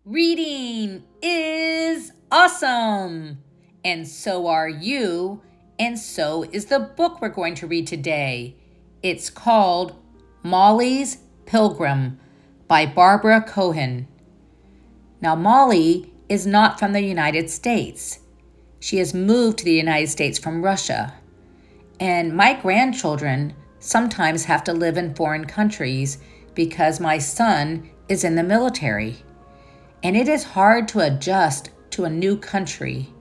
Reading is awesome, and so are you, and so is the book we're going to read today. It's called Molly's Pilgrim by Barbara Cohen. Now, Molly is not from the United States. She has moved to the United States from Russia. And my grandchildren sometimes have to live in foreign countries because my son is in the military. And it is hard to adjust to a new country.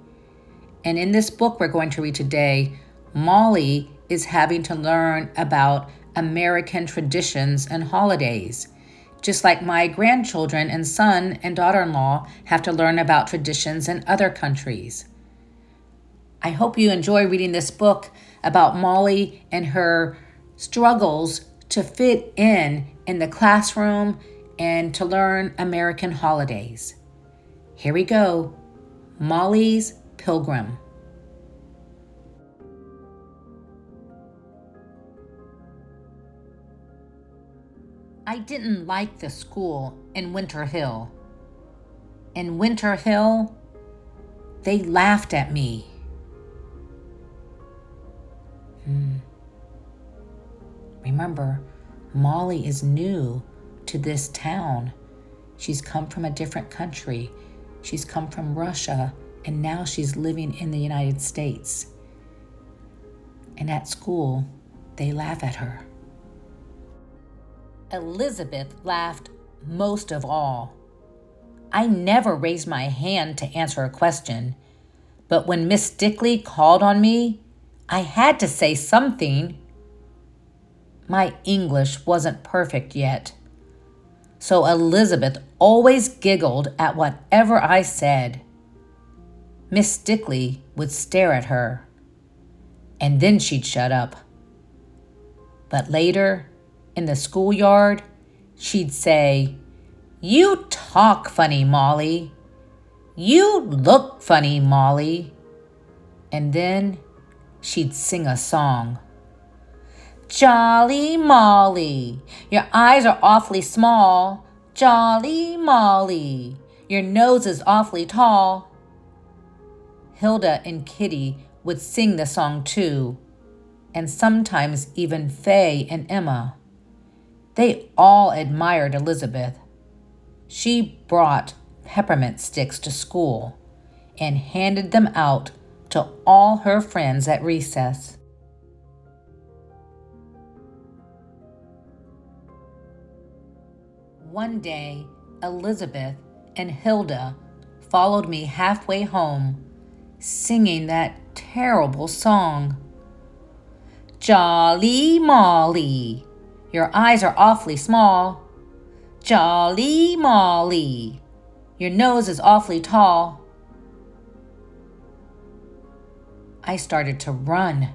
And in this book we're going to read today, Molly is having to learn about American traditions and holidays, just like my grandchildren and son and daughter-in-law have to learn about traditions in other countries. I hope you enjoy reading this book about Molly and her struggles to fit in the classroom and to learn American holidays. Here we go. Molly's Pilgrim. I didn't like the school in Winter Hill. In Winter Hill, they laughed at me. Remember, Molly is new to this town. She's come from a different country. She's come from Russia, and now she's living in the United States. And at school, they laugh at her. Elizabeth laughed most of all. I never raised my hand to answer a question, but when Miss Dickley called on me, I had to say something. My English wasn't perfect yet, so Elizabeth always giggled at whatever I said. Miss Dickley would stare at her, and then she'd shut up. But later, in the schoolyard, she'd say, "You talk funny, Molly. You look funny, Molly." And then she'd sing a song. "Jolly Molly, your eyes are awfully small. Jolly Molly, your nose is awfully tall." Hilda and Kitty would sing the song too, and sometimes even Fay and Emma. They all admired Elizabeth. She brought peppermint sticks to school and handed them out to all her friends at recess. One day, Elizabeth and Hilda followed me halfway home, singing that terrible song. "Jolly Molly, your eyes are awfully small. Jolly Molly, your nose is awfully tall." I started to run.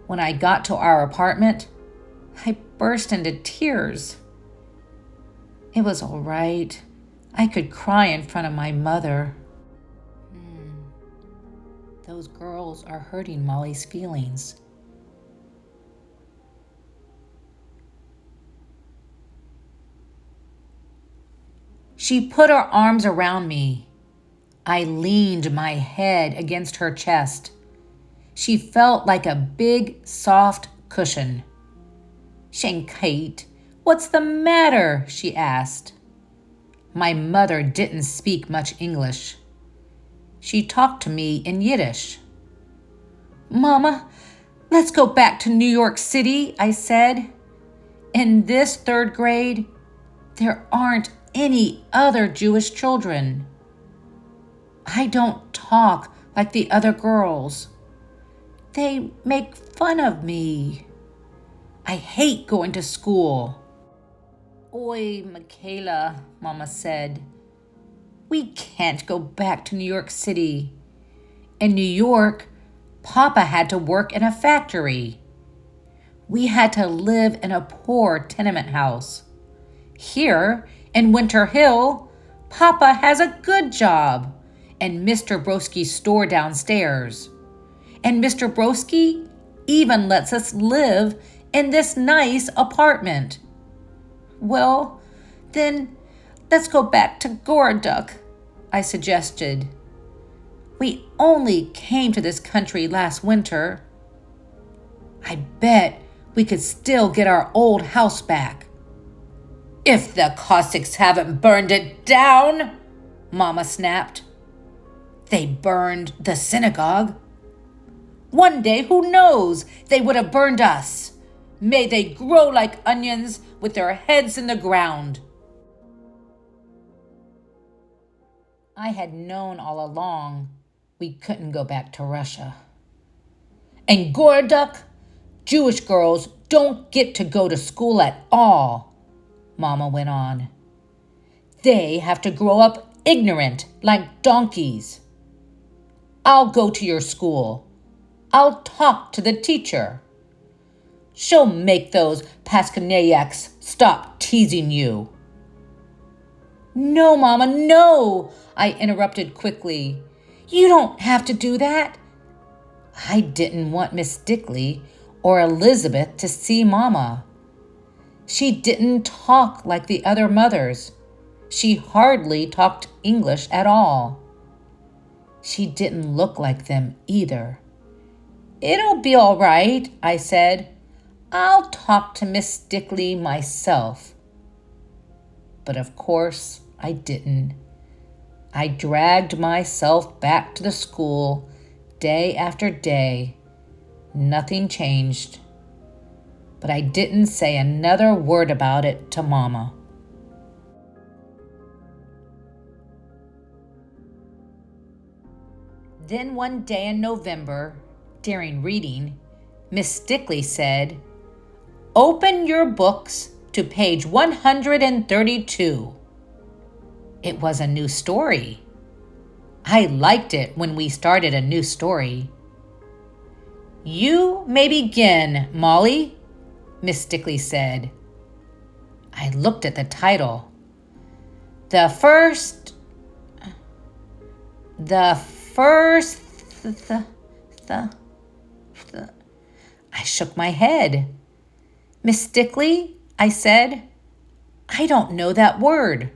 When I got to our apartment, I burst into tears. It was all right. I could cry in front of my mother. Those girls are hurting Molly's feelings. She put her arms around me. I leaned my head against her chest. She felt like a big, soft cushion. "Kate, what's the matter?" she asked. My mother didn't speak much English. She talked to me in Yiddish. "Mama, let's go back to New York City," I said. "In this third grade, there aren't any other Jewish children. I don't talk like the other girls. They make fun of me. I hate going to school." "Oi, Michaela," Mama said. "We can't go back to New York City. In New York, Papa had to work in a factory. We had to live in a poor tenement house. Here, in Winter Hill, Papa has a good job and Mr. Broski's store downstairs. And Mr. Broski even lets us live in this nice apartment. Well, then Let's go back to Goraduk, I suggested. We only came to this country last winter. I bet we could still get our old house back. If the Cossacks haven't burned it down, Mama snapped. They burned the synagogue. One day, who knows, they would have burned us. May they grow like onions with their heads in the ground. I had known all along we couldn't go back to Russia. And Goraduk, Jewish girls don't get to go to school at all, Mama went on. They have to grow up ignorant like donkeys. I'll go to your school. I'll talk to the teacher. She'll make those Paskanayaks stop teasing you. No, Mama, no, I interrupted quickly. You don't have to do that. I didn't want Miss Dickley or Elizabeth to see Mama. She didn't talk like the other mothers. She hardly talked English at all. She didn't look like them either. It'll be all right, I said. I'll talk to Miss Dickley myself. But of course I didn't. I dragged myself back to the school day after day. Nothing changed. But I didn't say another word about it to Mama. Then one day in November, during reading, Miss Dickley said, "Open your books to page 132. It was a new story. I liked it when we started a new story. You may begin, Molly, Miss Dickley said. I looked at the title. The first. I shook my head. Miss Dickley, I said, I don't know that word.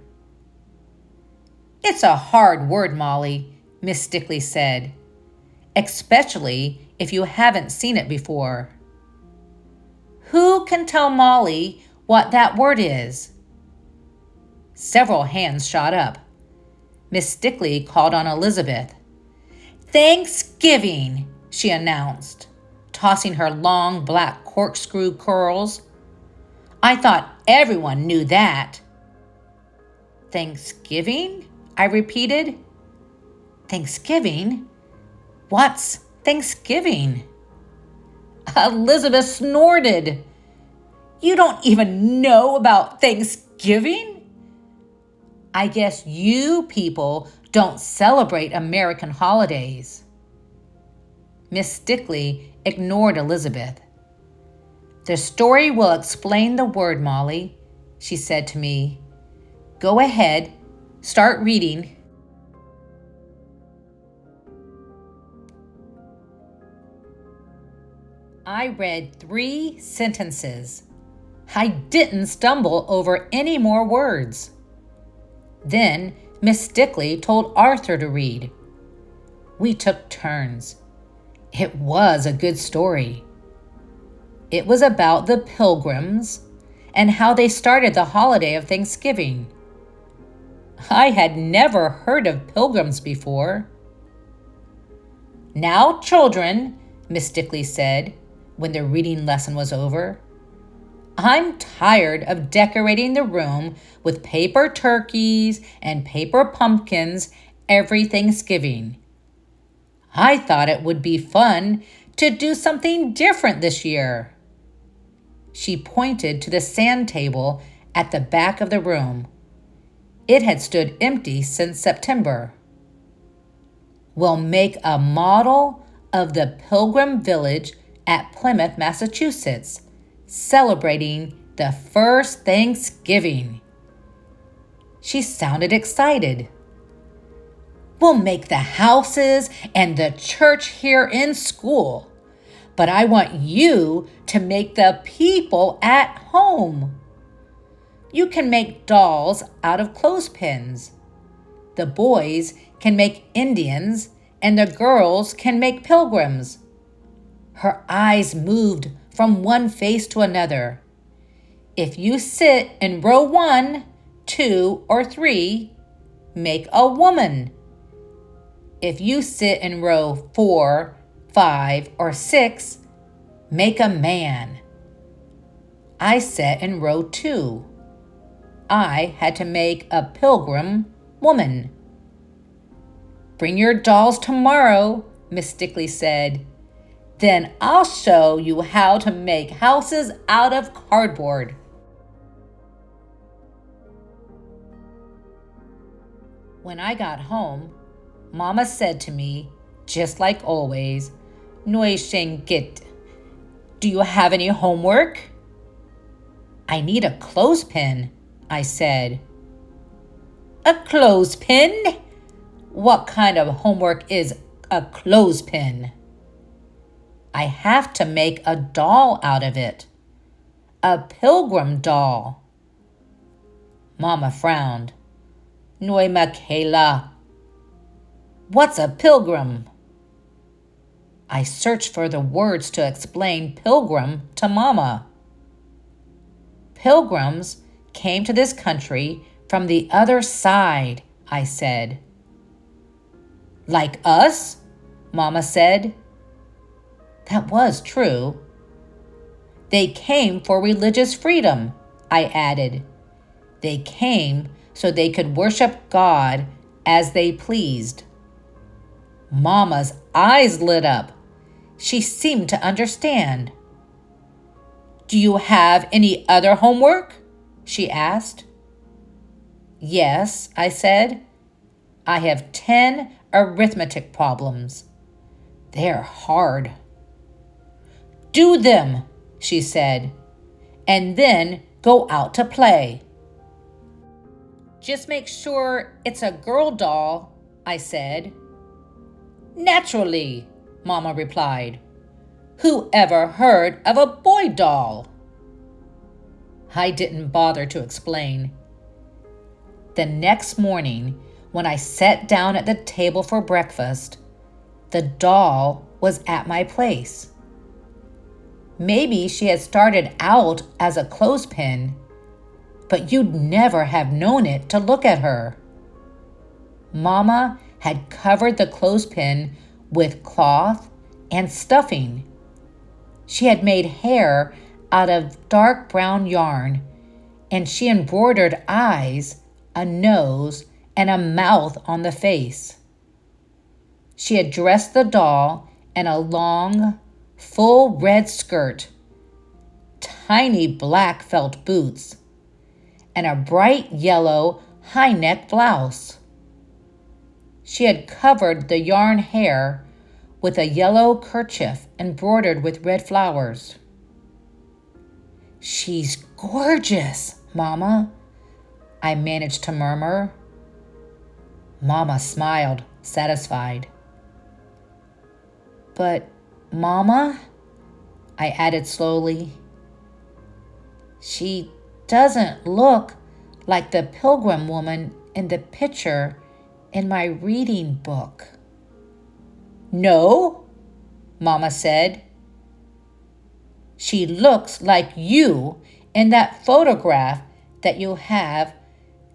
It's a hard word, Molly, Miss Dickley said, especially if you haven't seen it before. Who can tell Molly what that word is? Several hands shot up. Miss Dickley called on Elizabeth. Thanksgiving, she announced, tossing her long black corkscrew curls. I thought everyone knew that. Thanksgiving? I repeated. Thanksgiving? What's Thanksgiving? Elizabeth snorted. You don't even know about Thanksgiving? I guess you people don't celebrate American holidays. Miss Dickley ignored Elizabeth. The story will explain the word, Molly, she said to me. Go ahead, start reading. I read 3 sentences. I didn't stumble over any more words. Then Miss Dickley told Arthur to read. We took turns. It was a good story. It was about the Pilgrims and how they started the holiday of Thanksgiving. I had never heard of Pilgrims before. Now, children, Miss Dickley said when the reading lesson was over, I'm tired of decorating the room with paper turkeys and paper pumpkins every Thanksgiving. I thought it would be fun to do something different this year. She pointed to the sand table at the back of the room. It had stood empty since September. We'll make a model of the Pilgrim Village at Plymouth, Massachusetts, celebrating the first Thanksgiving. She sounded excited. We'll make the houses and the church here in school, but I want you to make the people at home. You can make dolls out of clothespins. The boys can make Indians, and the girls can make pilgrims. Her eyes moved from one face to another. If you sit in row 1, 2, or 3, make a woman. If you sit in row 4, 5, or 6, make a man. I sat in row 2. I had to make a pilgrim woman. Bring your dolls tomorrow, Miss Stickley said. Then I'll show you how to make houses out of cardboard. When I got home, Mama said to me, just like always, "Noi git. Do you have any homework?" "I need a clothespin," I said. "A clothespin? What kind of homework is a clothespin?" "I have to make a doll out of it. A pilgrim doll." Mama frowned. "Noi Michaela. What's a pilgrim?" I searched for the words to explain pilgrim to Mama. "Pilgrims came to this country from the other side," I said. "Like us?" Mama said. That was true. "They came for religious freedom," I added. "They came so they could worship God as they pleased." Mama's eyes lit up. She seemed to understand. "Do you have any other homework?" she asked. "Yes," I said. "I have 10 arithmetic problems. They're hard." "Do them," she said, "and then go out to play." "Just make sure it's a girl doll," I said. "Naturally," Mama replied. "Who ever heard of a boy doll?" I didn't bother to explain. The next morning, when I sat down at the table for breakfast, the doll was at my place. Maybe she had started out as a clothespin, but you'd never have known it to look at her. Mama had covered the clothespin with cloth and stuffing. She had made hair out of dark brown yarn, and she embroidered eyes, a nose, and a mouth on the face. She had dressed the doll in a long, full red skirt, tiny black felt boots, and a bright yellow high-neck blouse. She had covered the yarn hair with a yellow kerchief embroidered with red flowers. "She's gorgeous, Mama," I managed to murmur. Mama smiled, satisfied. "But, Mama," I added slowly, "she doesn't look like the pilgrim woman in the picture in my reading book." "No," Mama said. "She looks like you in that photograph that you have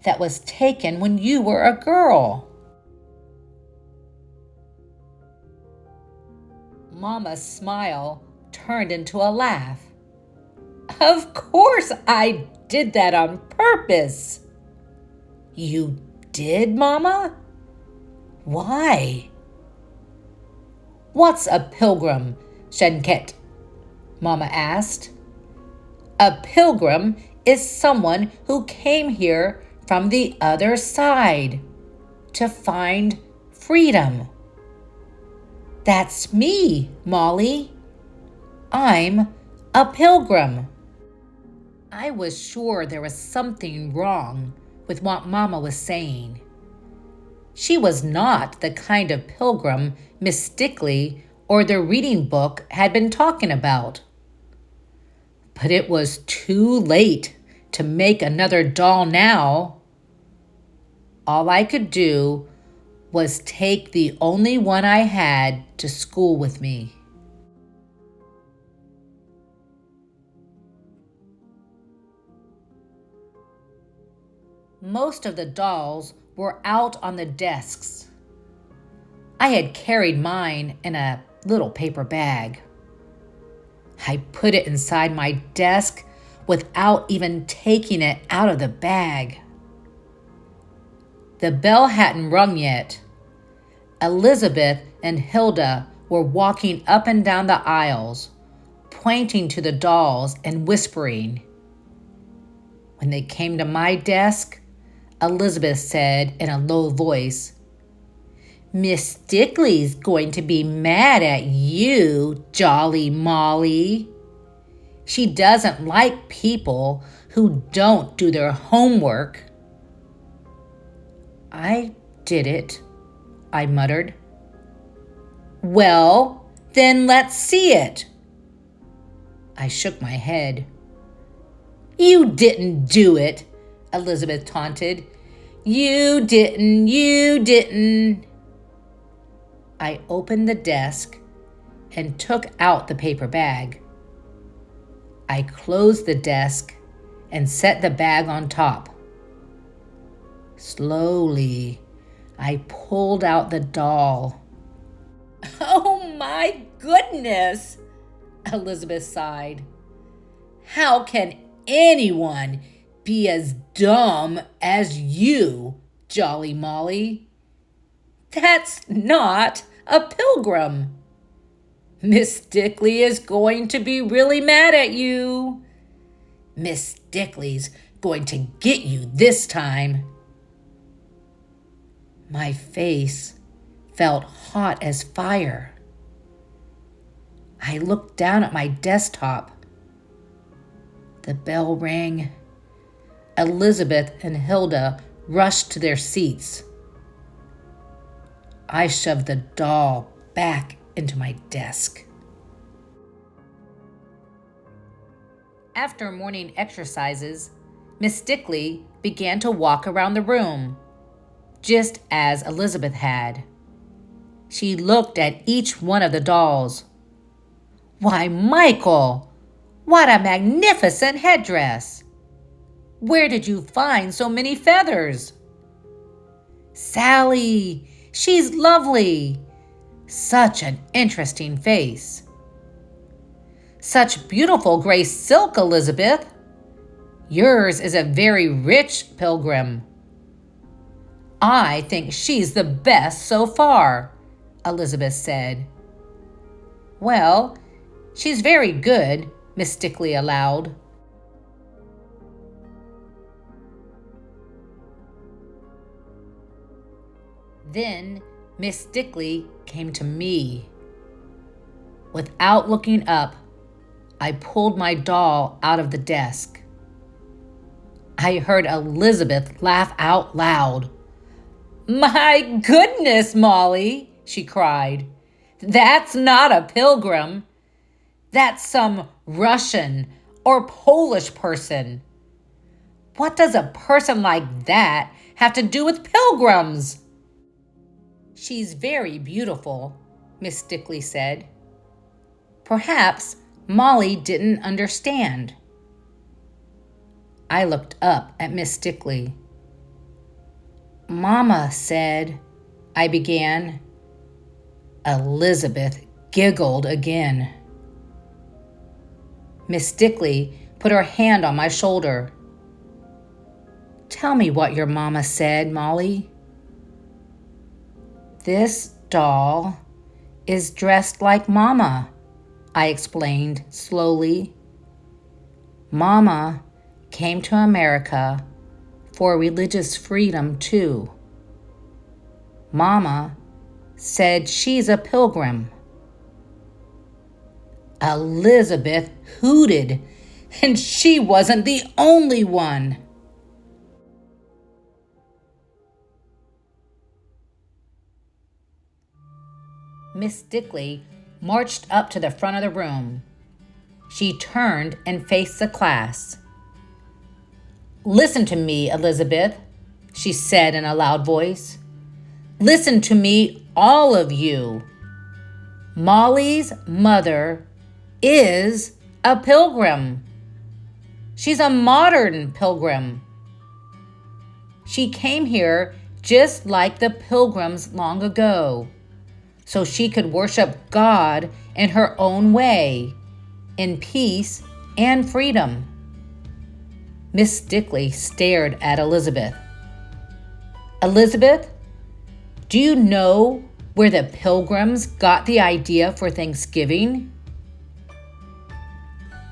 that was taken when you were a girl." Mama's smile turned into a laugh. "Of course I did that on purpose." "You did, Mama? Why?" "What's a pilgrim, Shenket?" Mama asked. "A pilgrim is someone who came here from the other side to find freedom." "That's me, Molly. I'm a pilgrim." I was sure there was something wrong with what Mama was saying. She was not the kind of pilgrim Miss Stickley or the reading book had been talking about. But it was too late to make another doll now. All I could do was take the only one I had to school with me. Most of the dolls were out on the desks. I had carried mine in a little paper bag. I put it inside my desk without even taking it out of the bag. The bell hadn't rung yet. Elizabeth and Hilda were walking up and down the aisles, pointing to the dolls and whispering. When they came to my desk, Elizabeth said in a low voice, "Miss Stickley's going to be mad at you, Jolly Molly. She doesn't like people who don't do their homework." "I did it," I muttered. "Well, then let's see it." I shook my head. "You didn't do it," Elizabeth taunted. You didn't. I opened the desk and took out the paper bag. I closed the desk and set the bag on top. Slowly, I pulled out the doll. "Oh my goodness," Elizabeth sighed. "How can anyone be as dumb as you, Jolly Molly? That's not a pilgrim. Miss Stickley is going to be really mad at you. Miss Stickley's going to get you this time." My face felt hot as fire. I looked down at my desktop. The bell rang. Elizabeth and Hilda rushed to their seats. I shoved the doll back into my desk. After morning exercises, Miss Stickley began to walk around the room, just as Elizabeth had. She looked at each one of the dolls. "Why, Michael, what a magnificent headdress! Where did you find so many feathers?" "Sally, she's lovely. Such an interesting face." "Such beautiful gray silk, Elizabeth. Yours is a very rich pilgrim." "I think she's the best so far," Elizabeth said. "Well, she's very good," Miss Stickley allowed. Then Miss Stickley came to me. Without looking up, I pulled my doll out of the desk. I heard Elizabeth laugh out loud. "My goodness, Molly," she cried. "That's not a pilgrim. That's some Russian or Polish person. What does a person like that have to do with pilgrims?" "She's very beautiful," Miss Stickley said. Perhaps Molly didn't understand. I looked up at Miss Stickley. "Mama said," I began. Elizabeth giggled again. Miss Stickley put her hand on my shoulder. "Tell me what your mama said, Molly." "This doll is dressed like Mama," I explained slowly. "Mama came to America for religious freedom too. Mama said she's a pilgrim." Elizabeth hooted, and she wasn't the only one. Miss Stickley marched up to the front of the room. She turned and faced the class. Listen to me, Elizabeth, she said in a loud voice. Listen to me, all of you. Molly's mother is a pilgrim. She's a modern pilgrim. She came here just like the pilgrims long ago, so she could worship God in her own way, in peace and freedom. Miss Stickley stared at Elizabeth. Elizabeth, do you know where the Pilgrims got the idea for Thanksgiving?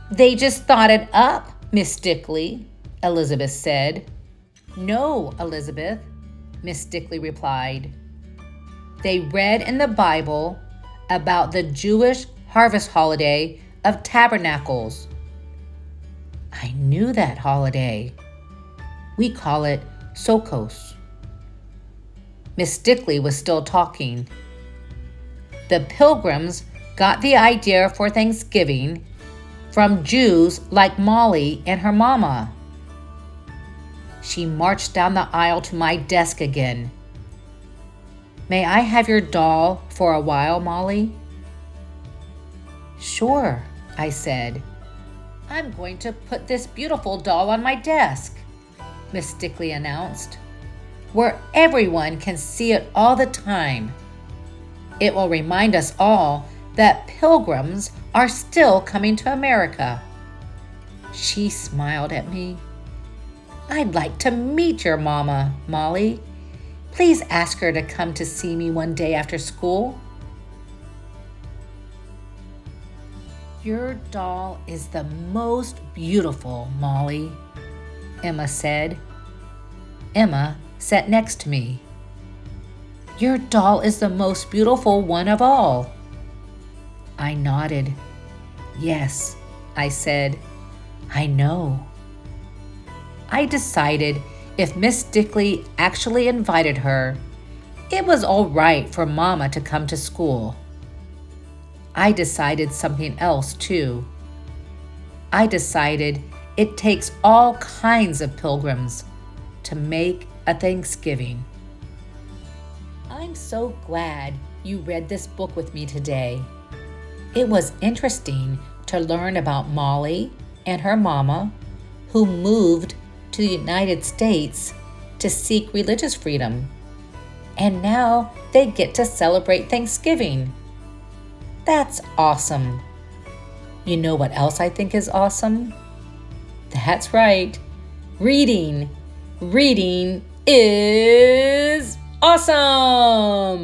They just thought it up, Miss Stickley, Elizabeth said. No, Elizabeth, Miss Stickley replied. They read in the Bible about the Jewish harvest holiday of Tabernacles. I knew that holiday. We call it Sukkot. Miss Stickley was still talking. The Pilgrims got the idea for Thanksgiving from Jews like Molly and her mama. She marched down the aisle to my desk again. May I have your doll for a while, Molly? Sure, I said. I'm going to put this beautiful doll on my desk, Miss Stickley announced, where everyone can see it all the time. It will remind us all that pilgrims are still coming to America. She smiled at me. I'd like to meet your mama, Molly. Please ask her to come to see me one day after school. Your doll is the most beautiful, Molly, Emma said. Emma sat next to me. Your doll is the most beautiful one of all. I nodded. Yes, I said. I know. I decided if Miss Stickley actually invited her, it was all right for Mama to come to school. I decided something else too. I decided it takes all kinds of pilgrims to make a Thanksgiving. I'm so glad you read this book with me today. It was interesting to learn about Molly and her mama, who moved to the United States to seek religious freedom. And now they get to celebrate Thanksgiving. That's awesome. You know what else I think is awesome? That's right. Reading. Reading is awesome.